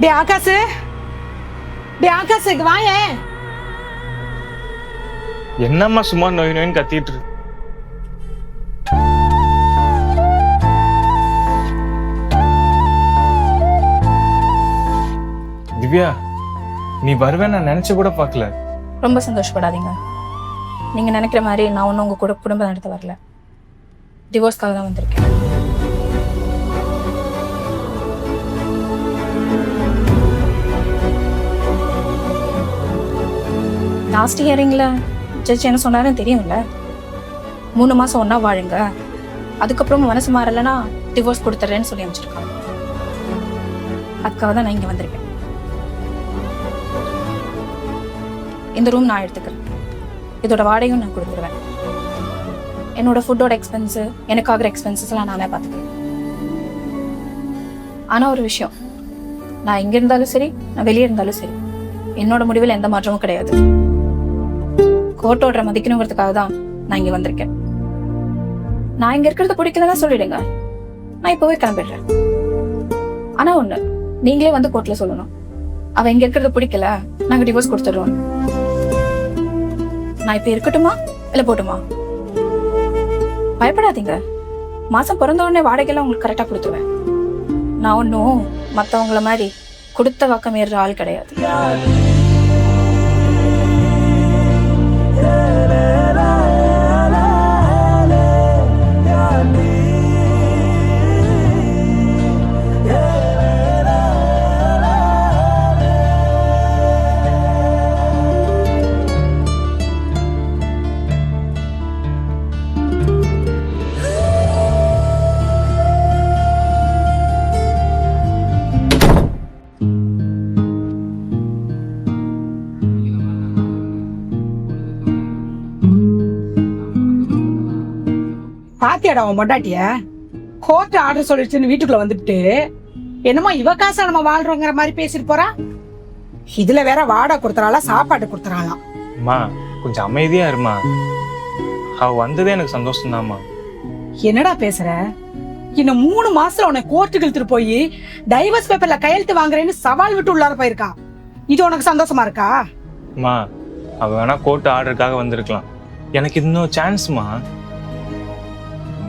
டே ஆகாசு, டே ஆகாசு, இங்க வாயேன். என்னம்மா சும்மா நோய் நோயின்னு கத்திட்டு இருக்கு? திவ்யா, நீ வருவேன் நான் நினைச்சு கூட பார்க்கல. ரொம்ப சந்தோஷப்படாதீங்க. நீங்க நினைக்கிற மாதிரி நான் ஒன்றும் உங்க கூட குடும்பம் நடத்த வரல. டிவோர்ஸ்க்காக தான் வந்திருக்கேன். லாஸ்ட் ஹியரிங்ல ஜட்ஜ் என்ன சொன்னாருன்னு தெரியும்ல. 3 மாசம் ஒன்னா வாழுங்க, அதுக்கப்புறம் மனசு மாறலைன்னா டிவோர்ஸ் கொடுத்துட்றேன்னு சொல்லி அமைச்சிருக்காங்க. அதுக்காக தான் நான் இங்க வந்திருக்கேன். இந்த ரூம் நான் எடுத்துக்கிறேன். இதோட வாடகையும் நான் கொடுத்துருவேன். என்னோட ஃபுட்டோட எக்ஸ்பென்ஸு, எனக்கு ஆகிற எக்ஸ்பென்சஸ்லாம் நானே பார்த்துக்கிறேன். ஆனால் ஒரு விஷயம், நான் இங்கே இருந்தாலும் சரி, நான் வெளியே இருந்தாலும் சரி, என்னோட முடிவில் எந்த மாற்றமும் கிடையாது. கோர்ட் ஆர்டரை மதிக்கணுங்கிறதுக்காக தான் நான் இங்கே வந்திருக்கேன். நான் இங்கே இருக்கிறது பிடிக்கலன்னா சொல்லிடுங்க, நான் இப்போவே கிளம்பிடுறேன். ஆனால் ஒன்று, நீங்களே வந்து கோர்ட்டில் சொல்லணும், அவள் இங்கே இருக்கிறது பிடிக்கல, நாங்கள் டிவோர்ஸ் கொடுத்துடுறோம். நான் இப்ப இருக்கட்டுமா இல்ல போட்டுமா? பயப்படாதீங்க. மாசம் பிறந்த உடனே வாடகையெல்லாம் உங்களுக்கு கரெக்டா கொடுத்துருவேன். நான் ஒன்னும் மத்தவங்கள மாதிரி கொடுத்த வாக்கம் ஏறுற ஆள் கிடையாது. பாத்தியாடா உன் மொண்டாட்டிய? கோர்ட் ஆர்டர் சொல்லிடுச்சுன்னு வீட்டுக்குள்ள வந்துட்டு என்னமோ இவ காசா நம்ம வாழ்றோங்கிற மாதிரி பேசிட்டு போறா. இதுல வேற வாடகை கொடுத்துறாளா, சாப்பாடு கொடுத்துறாளாம். அம்மா கொஞ்சம் அமைதியா இருமா. அவ வந்ததே எனக்கு சந்தோஷம் தான்மா. என்னடா பேசுற? இன்னும் 3 மாசத்துல உன்னை கோர்ட்டுக்கு இழுத்துட்டு போய் டைவர்ஸ் பேப்பர்ல கையெழுத்து வாங்குறேன்னு சவால் விட்டு உள்ளார போயிருக்கா. இது உனக்கு சந்தோஷமா இருக்கா? அம்மா அவ வேணா கோர்ட் ஆர்டருக்காக வந்திருக்கலாம். எனக்கு இன்னும் சான்ஸ்மா.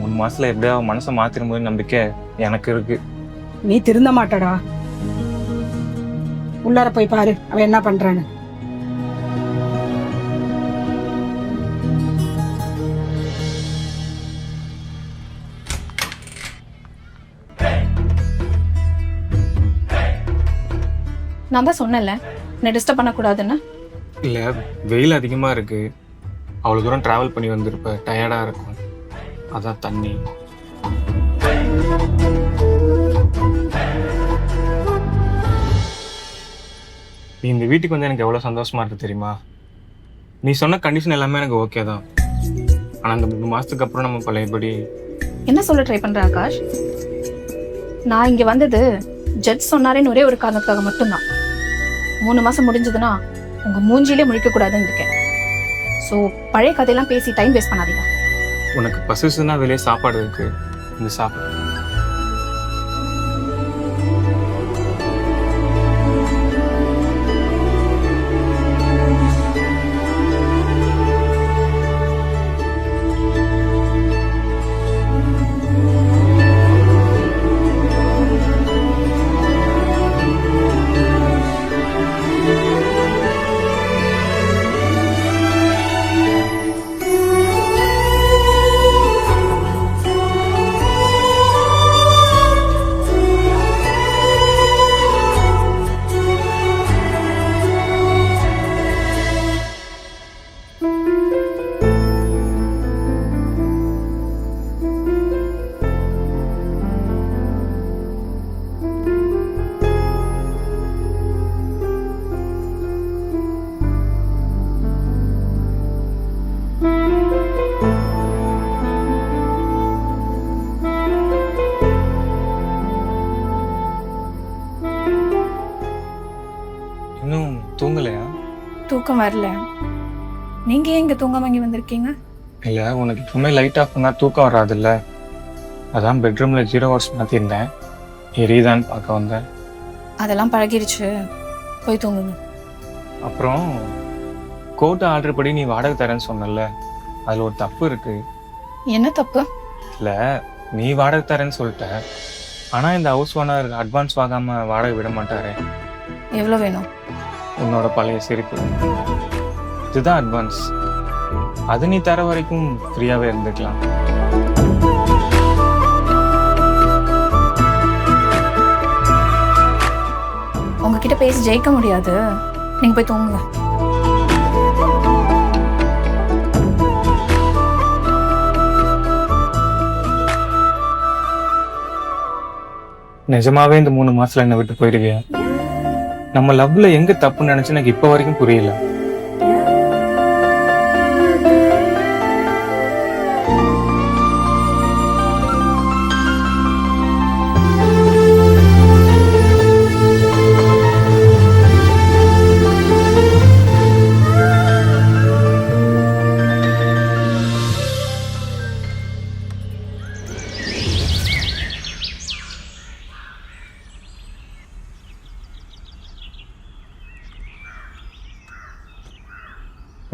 3 மாசத்துல எப்படியா மனசை மாத்திரும் போது நம்பிக்கை எனக்கு இருக்கு. நீ திருந்த மாட்டடா. உள்ளார போய் பாரு அவ என்ன பண்றான்னு. நான் தான் சொன்னேன்ல, என்னை டிஸ்டர்ப் பண்ணக்கூடாதுன்னு. இல்ல வெயில் அதிகமா இருக்கு, அவ்வளவு தூரம் டிராவல் பண்ணி வந்திருப்ப, டயர்டா இருக்கும், அதான் தண்ணி. நீ இந்த வீட்டுக்கு வந்து எனக்கு எவ்வளவு சந்தோஷமா இருக்கு தெரியுமா? நீ சொன்ன கண்டிஷன் எல்லாமே எனக்கு ஓகே தான். ஆனா இந்த 3 மாசத்துக்கு அப்புறம் நம்ம பழையபடி. என்ன சொல்ல ட்ரை பண்ற ஆகாஷ்? நான் இங்க வந்தது ஜட்ஜ் சொன்னாரேன்னு ஒரே ஒரு காரணத்துக்காக மட்டும்தான். 3 மாசம் முடிஞ்சதுன்னா உங்க மூஞ்சிலே முழிக்க கூடாதுன்னு இருக்கேன். ஸோ பழைய கதையெல்லாம் பேசி டைம் வேஸ்ட் பண்ணாதீங்க. உனக்கு பசிச்சுன்னா வெளியே சாப்பாடு இருக்கு, இந்த சாப்பாடு. இன்னும் தூங்கலையா? தூக்கம் வரல. நீங்க ஏன் இங்க தூங்காம இங்க வந்திருக்கீங்க? இல்லை, உனக்கு எப்பவுமே லைட் ஆஃப் பண்ணால் தூக்கம் வராதுல்ல, அதான் பெட்ரூமில் 0 ஹவர்ஸ் மாற்றிருந்தேன், எரியுதான்னு பார்க்க வந்தேன். அதெல்லாம் பழகிருச்சு, போய் தூங்குங்க. அப்புறம் கோர்ட் ஆர்டர் படி நீ வாடகை தரேன்னு சொன்னல, அதில் ஒரு தப்பு இருக்கு. என்ன தப்பு? இல்லை, நீ வாடகை தரேன்னு சொல்லிட்ட, ஆனால் இந்த ஹவுஸ் ஓனர் அட்வான்ஸ் வாங்காமல் வாடகை விட மாட்டாரே. எவ்வளோ வேணும்? உன்னோட பழைய சிரிப்பு, இதுதான் அட்வான்ஸ். அது நீ தர வரைக்கும் ஃப்ரீயாகவே இருந்துக்கலாம். உங்ககிட்ட பேசி ஜெயிக்க முடியாது, நீங்க போய் தூங்குங்க. நிஜமாவே இந்த 3 மாசத்துல என்னை விட்டு போயிடுவியா? நம்ம லவ்ல எங்க தப்புன்னு நினைச்சு எனக்கு இப்ப வரைக்கும் புரியல.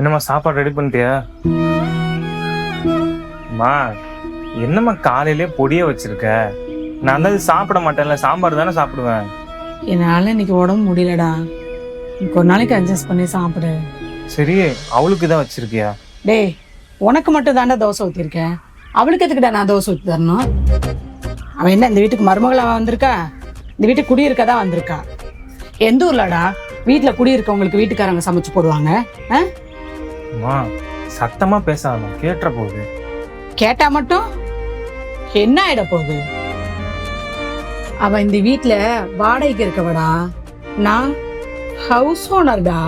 என்னம்மா சாப்பாடு ரெடி பண்ணிட்டியா? அம்மா, என்னம்மா காலையிலே பொடிய வச்சிருக்க? நான் தான் சாப்பிட மாட்டேன்ல, சாம்பார் தானே சாப்பிடுவேன். என்னால இன்னைக்கு உடம்பு முடியலடா. இன்னைக்கு ஒரு நாளைக்கு அட்ஜஸ்ட் பண்ணி சாப்பிடு. சரி, அவளுக்கு தான் வச்சிருக்கியா? டேய், உனக்கு மட்டும் தாண்டா தோசை ஊற்றிருக்கேன். அவளுக்கு எதுக்குடா நான் தோசை ஊற்றி தரணும்? அவன் என்ன இந்த வீட்டுக்கு மருமகளா வந்திருக்கா? இந்த வீட்டுக்கு குடியிருக்கதான் வந்திருக்கா. எந்த ஊர்லடா வீட்டில் குடியிருக்கவங்களுக்கு வீட்டுக்காரங்க சமைச்சு போடுவாங்க? அம்மா, சத்தமா பேசாம கேட்டுற போகுது. கேட்டா மட்டும் என்ன ஆயிட போகுது? அவ இந்த வீட்டுல வாடகைக்கு இருக்கவடா, நான் ஹவுஸ் ஓனர்டா.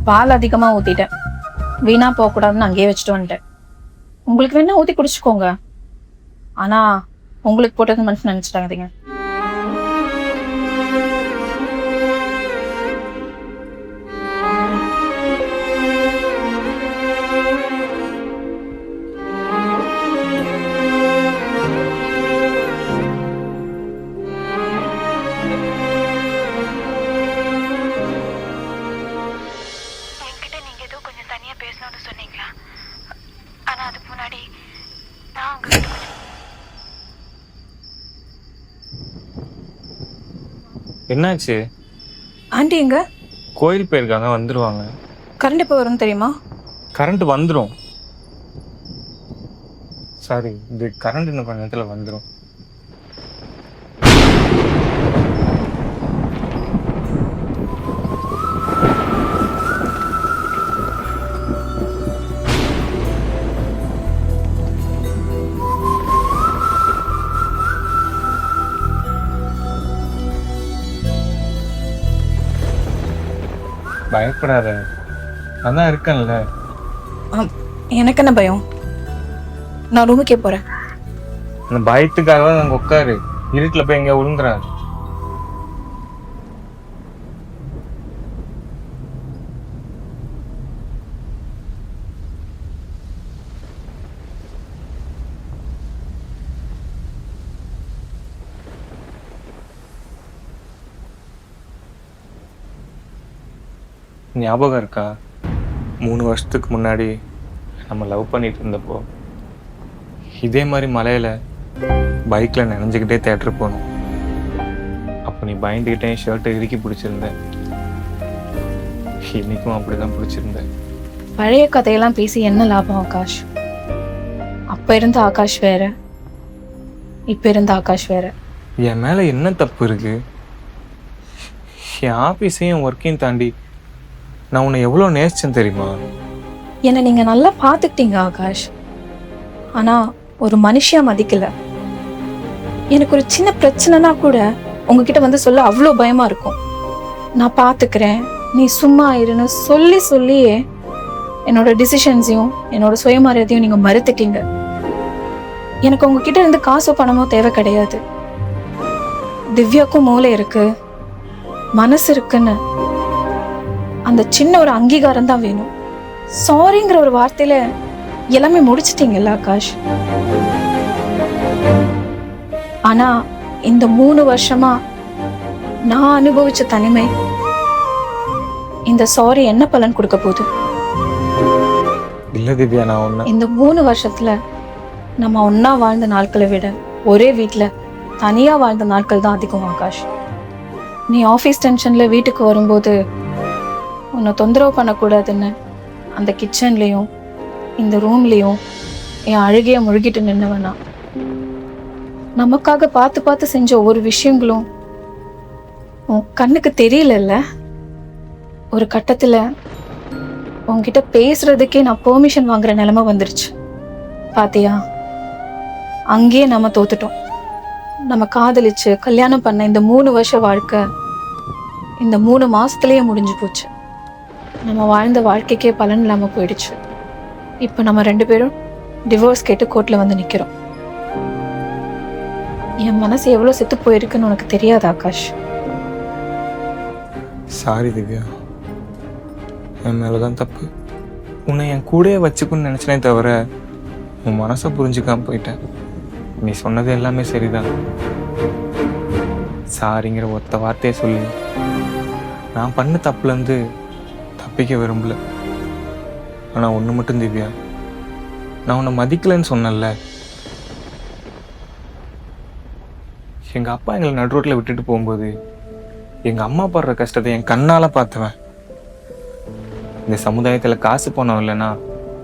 பால் அதிகமா ஊத்திட்டேன், வீணா போகக்கூடாதுன்னு அங்கேயே வச்சுட்டு வந்துட்டேன். உங்களுக்கு வேணா ஊத்தி குடிச்சுக்கோங்க, ஆனா உங்களுக்கு போட்டது மனசு நினைச்சிட்டாங்க. என்னாச்சு? ஆண்டி எங்க? கோயில் போயிருக்காங்க, வந்துருவாங்க. கரண்ட் எப்போ வரும்னு தெரியுமா? கரண்ட் வந்துடும். சாரி, இது கரண்ட் இன்னும் கொஞ்ச நேரத்தில் வந்துடும். பயப்படாத, நான் தான் இருக்கேன்ல. எனக்கு என்ன பயம்? நான் ரூமுக்கே போறேன். அந்த பயத்துக்காக அங்க உட்காரு, இருட்டுல போய் எங்க விழுந்துறாரு. ஞாபகம் இருக்கா 3 வருஷத்துக்கு முன்னாடி நம்ம லவ் பண்ணிட்டு இருந்தப்போ இதே மாதிரி மலையில பைக்கில் நினைஞ்சுக்கிட்டே தேட்டர் போனோம். அப்போ நீ பயந்துக்கிட்டே ஷர்ட்டை இறுக்கி பிடிச்சிருந்த. இன்னைக்கும் அப்படிதான் பிடிச்சிருந்த. பழைய கதையெல்லாம் பேசி என்ன லாபம் ஆகாஷ்? அப்ப இருந்த ஆகாஷ் வேற, இப்ப இருந்த ஆகாஷ் வேற. என் மேலே என்ன தப்பு இருக்கு? என் ஆஃபீஸையும் ஒர்க்கையும் தாண்டி நான் உன்னை எவ்வளோ நேசிச்சேன் தெரியுமா? என்னை நீங்க நல்லா பார்த்துக்கிட்டீங்க ஆகாஷ். ஆனா ஒரு மனுஷியா மதிக்கல. எனக்கு ஒரு சின்ன பிரச்சனைனா கூட உங்ககிட்ட வந்து சொல்ல அவ்வளோ பயமா இருக்கும். நான் பார்த்துக்கிறேன், நீ சும்மா இருன்னு சொல்லி சொல்லியே என்னோட டிசிஷன்ஸையும் என்னோட சுயமரியாதையும் நீங்க மறுத்துட்டீங்க. எனக்கு உங்ககிட்ட இருந்து காசோ பணமோ தேவை கிடையாது. திவ்யாக்கும் மூளை இருக்கு, மனசு இருக்குன்னு அந்த சின்ன ஒரு அங்கீகாரம் தான் வேணும். சாரிங்கிற ஒரு வார்த்தையில எல்லாமே முடிச்சிட்டீங்கல்ல ஆகாஷ். ஆனா இந்த 3 வருஷமா நான் அனுபவிச்ச தனிமை, இந்த சாரி என்ன பலன் கொடுக்க போகுது? இல்லை திவ்யா, நான் ஒன்று இந்த 3 வருஷத்துல நம்ம ஒன்னா வாழ்ந்த நாட்களை விட ஒரே வீட்டுல தனியா வாழ்ந்த நாட்கள் தான் அதிகம் ஆகாஷ். நீ ஆஃபீஸ் டென்ஷன்ல வீட்டுக்கு வரும்போது உன்னை தொந்தரவு பண்ணக்கூடாதுன்னு அந்த கிச்சன்லயும் இந்த ரூம்லயும் என் அழுகைய முழுகிட்டு நின்னவனா. நமக்காக பார்த்து பார்த்து செஞ்ச ஒவ்வொரு விஷயங்களும் உன் கண்ணுக்கு தெரியலல்ல. ஒரு கட்டத்துல உன்கிட்ட பேசுறதுக்கே நான் பெர்மிஷன் வாங்குற நிலைமை வந்துருச்சு. பாத்தியா, அங்கேயே நம்ம தோத்துட்டோம். நம்ம காதலிச்சு கல்யாணம் பண்ண இந்த 3 வருஷ வாழ்க்கை இந்த 3 மாசத்துலயே முடிஞ்சு போச்சு. நம்ம வாழ்ந்த வாழ்க்கைக்கே பலன் இல்லாம போயிடுச்சு. இப்ப நம்ம 2 பேரும் டிவோர்ஸ் கேட்டு கோர்ட்ல வந்து நிக்கிறோம். என் மனசு எவ்வளவு செத்து போயிருக்குன்னு உனக்கு தெரியாது ஆகாஷ். சாரி திவ்யா, என் மேலதான் தப்பு. உன்னை என் கூடயே வச்சுக்குன்னு நினைச்சனே தவிர உன் மனசை புரிஞ்சுக்காம போயிட்டேன். நீ சொன்னது எல்லாமே சரிதான். சாரிங்கிற ஒத்த வார்த்தையை சொல்லி நான் பண்ண தப்புலேருந்து தப்பிக்க விரும்பல. ஆனால் ஒன்று மட்டும் திவ்யா, நான் உன்னை மதிக்கலைன்னு சொன்னேன்ல. எங்கள் அப்பா எங்களை நடுரோட்டில் விட்டுட்டு போகும்போது எங்கள் அம்மா படுற கஷ்டத்தை என் கண்ணால் பார்த்தவன். இந்த சமுதாயத்தில் காசு பணம் இல்லைன்னா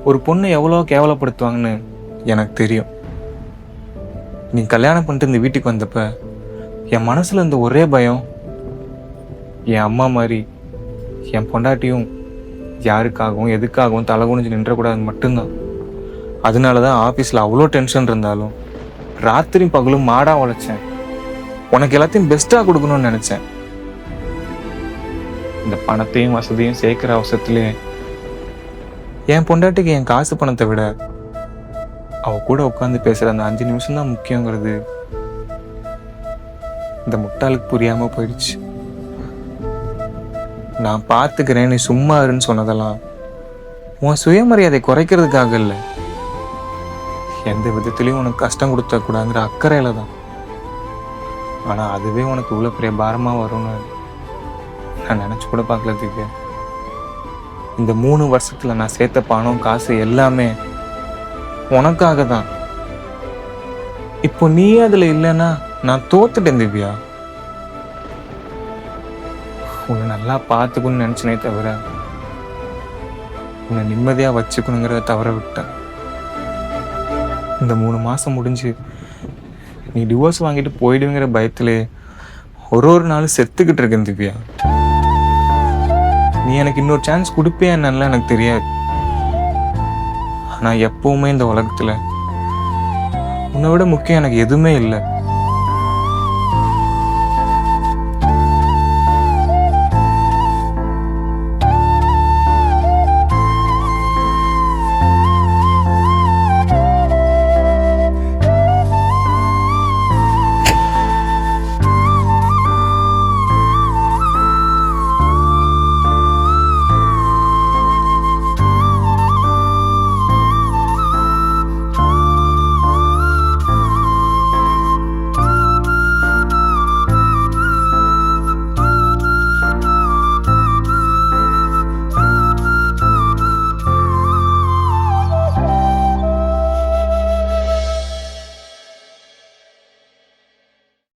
ஒரு பொண்ணு எவ்வளோ கேவலப்படுத்துவாங்கன்னு எனக்கு தெரியும். நீ கல்யாணம் பண்ணிட்டு இந்த வீட்டுக்கு வந்தப்ப என் மனசுல இருந்த ஒரே பயம், என் அம்மா மாதிரி என் பொண்டாட்டியும் யாருக்காகவும் எதுக்காகவும் தலை குனிஞ்சு நின்றக்கூடாதுன்னு மட்டும்தான். அதனால தான் ஆஃபீஸில் அவ்வளோ டென்ஷன் இருந்தாலும் ராத்திரியும் பகலும் மாடா உழைச்சேன். உனக்கு எல்லாத்தையும் பெஸ்ட்டாக கொடுக்கணும்னு நினச்சேன். இந்த பணத்தையும் வசதியும் சேர்க்கிற அவசரத்திலே என் பொண்டாட்டிக்கு என் காசு பணத்தை விட அவ கூட உட்காந்து பேசுற அந்த 5 நிமிஷம் தான் முக்கியங்கிறது இந்த முட்டாளுக்கு புரியாம போயிடுச்சு. நான் பார்த்துக்கிறேன், நீ சும்மா இருன்னு சொன்னதெல்லாம் உன் சுயமரியாதை குறைக்கிறதுக்காக இல்லை, எந்த விதத்திலையும் உனக்கு கஷ்டம் கொடுத்த கூடாதுங்கிற அக்கறையில தான். ஆனா அதுவே உனக்கு இவ்வளவு பெரிய பாரமா வரும்னு நான் நினைச்சு கூட பார்க்கல திவ்யா. இந்த 3 வருஷத்துல நான் சேர்த்த பணம் காசு எல்லாமே உனக்காக தான். இப்போ நீ அதுல இல்லைன்னா நான் தோத்துட்டேன் திவ்யா. உன்னை நல்லா பார்த்துக்கணும்னு நினைச்சனே தவிர உன்னை நிம்மதியா வச்சுக்கணுங்கிறத தவற விட்டேன். இந்த 3 மாசம் முடிஞ்சு நீ டிவோர்ஸ் வாங்கிட்டு போயிடுங்கிற பயத்திலே ஒரு நாள் செத்துக்கிட்டு இருக்கேன் திவ்யா. நீ எனக்கு இன்னொரு சான்ஸ் கொடுப்பியா என்னன்னு எனக்கு தெரியாது. ஆனா எப்பவுமே இந்த உலகத்துல உன்னை விட முக்கியம் எனக்கு எதுவுமே இல்லை.